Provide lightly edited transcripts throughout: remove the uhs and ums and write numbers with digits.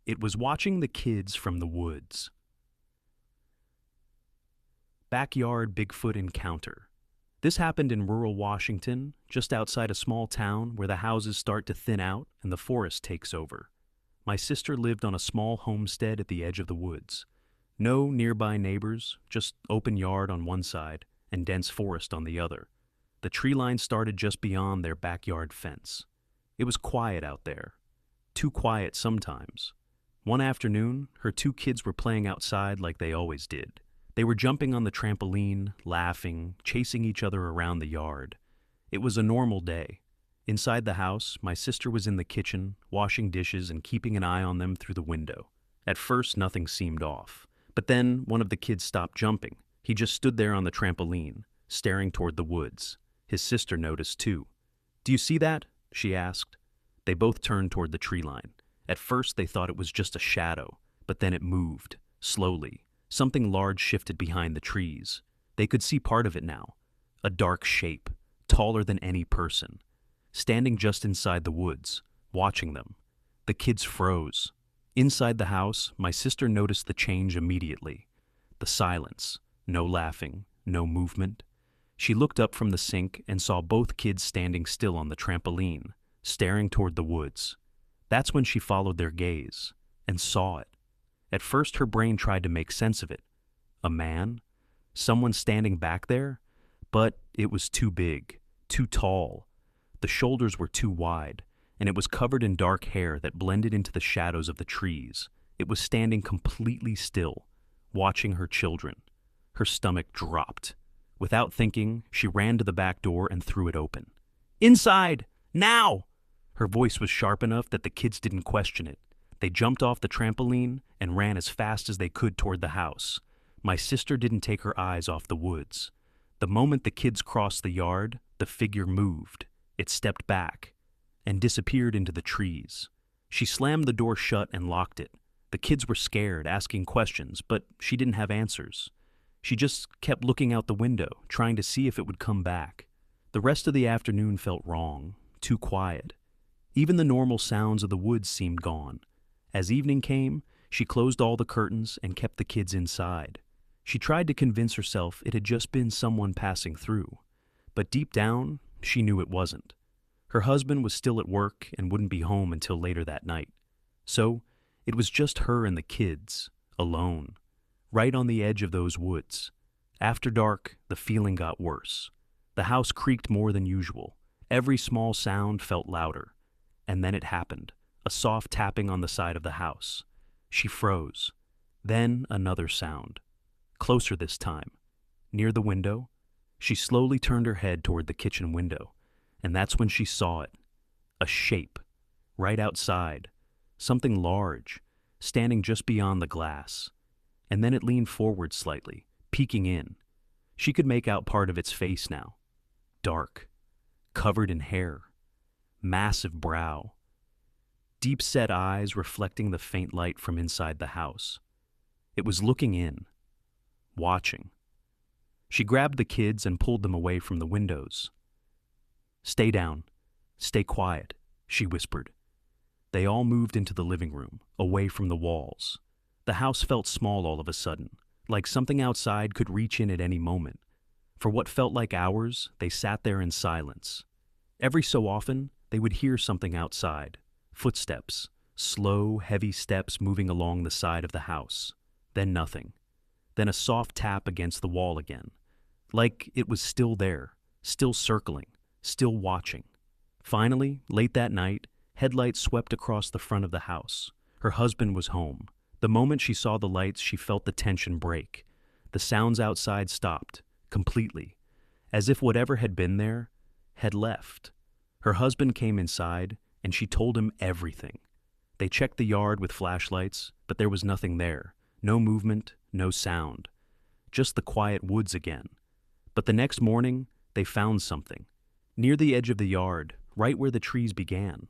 It was watching the kids from the woods. Backyard Bigfoot encounter. This happened in rural Washington, just outside a small town where the houses start to thin out and the forest takes over. My sister lived on a small homestead at the edge of the woods. No nearby neighbors, just open yard on one side and dense forest on the other. The tree line started just beyond their backyard fence. It was quiet out there. Too quiet sometimes. One afternoon, her two kids were playing outside like they always did. They were jumping on the trampoline, laughing, chasing each other around the yard. It was a normal day. Inside the house, my sister was in the kitchen, washing dishes and keeping an eye on them through the window. At first, nothing seemed off. But then, one of the kids stopped jumping. He just stood there on the trampoline, staring toward the woods. His sister noticed too. "Do you see that?" she asked. They both turned toward the tree line. At first, they thought it was just a shadow, but then it moved, slowly. Something large shifted behind the trees. They could see part of it now. A dark shape, taller than any person, standing just inside the woods, watching them. The kids froze. Inside the house, my sister noticed the change immediately. The silence, no laughing, no movement. She looked up from the sink and saw both kids standing still on the trampoline, staring toward the woods. That's when she followed their gaze and saw it. At first, her brain tried to make sense of it. A man? Someone standing back there? But it was too big, too tall. The shoulders were too wide, and it was covered in dark hair that blended into the shadows of the trees. It was standing completely still, watching her children. Her stomach dropped. Without thinking, she ran to the back door and threw it open. "Inside! Now!" Her voice was sharp enough that the kids didn't question it. They jumped off the trampoline and ran as fast as they could toward the house. My sister didn't take her eyes off the woods. The moment the kids crossed the yard, the figure moved. It stepped back and disappeared into the trees. She slammed the door shut and locked it. The kids were scared, asking questions, but she didn't have answers. She just kept looking out the window, trying to see if it would come back. The rest of the afternoon felt wrong, too quiet. Even the normal sounds of the woods seemed gone. As evening came, she closed all the curtains and kept the kids inside. She tried to convince herself it had just been someone passing through, but deep down, she knew it wasn't. Her husband was still at work and wouldn't be home until later that night. So, it was just her and the kids, alone, right on the edge of those woods. After dark, the feeling got worse. The house creaked more than usual. Every small sound felt louder. And then it happened. A soft tapping on the side of the house. She froze. Then another sound. Closer this time. Near the window. She slowly turned her head toward the kitchen window, and that's when she saw it. A shape. Right outside. Something large, standing just beyond the glass. And then it leaned forward slightly, peeking in. She could make out part of its face now. Dark. Covered in hair. Massive brow. Deep-set eyes reflecting the faint light from inside the house. It was looking in, watching. She grabbed the kids and pulled them away from the windows. "Stay down. Stay quiet," she whispered. They all moved into the living room, away from the walls. The house felt small all of a sudden, like something outside could reach in at any moment. For what felt like hours, they sat there in silence. Every so often, they would hear something outside. Footsteps, slow, heavy steps moving along the side of the house. Then nothing. Then a soft tap against the wall again. Like it was still there, still circling, still watching. Finally, late that night, headlights swept across the front of the house. Her husband was home. The moment she saw the lights, she felt the tension break. The sounds outside stopped, completely, as if whatever had been there had left. Her husband came inside, and she told him everything. They checked the yard with flashlights, but there was nothing there. No movement, no sound. Just the quiet woods again. But the next morning, they found something. Near the edge of the yard, right where the trees began.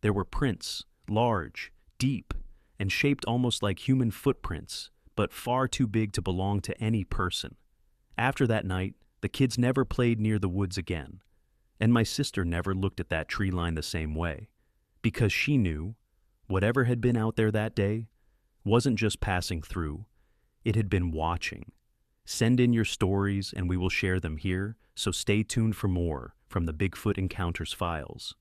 There were prints, large, deep, and shaped almost like human footprints, but far too big to belong to any person. After that night, the kids never played near the woods again. And my sister never looked at that tree line the same way, because she knew Whatever had been out there that day wasn't just passing through, it had been watching. Send in your stories and we will share them here, so stay tuned for more from the Bigfoot Encounters files.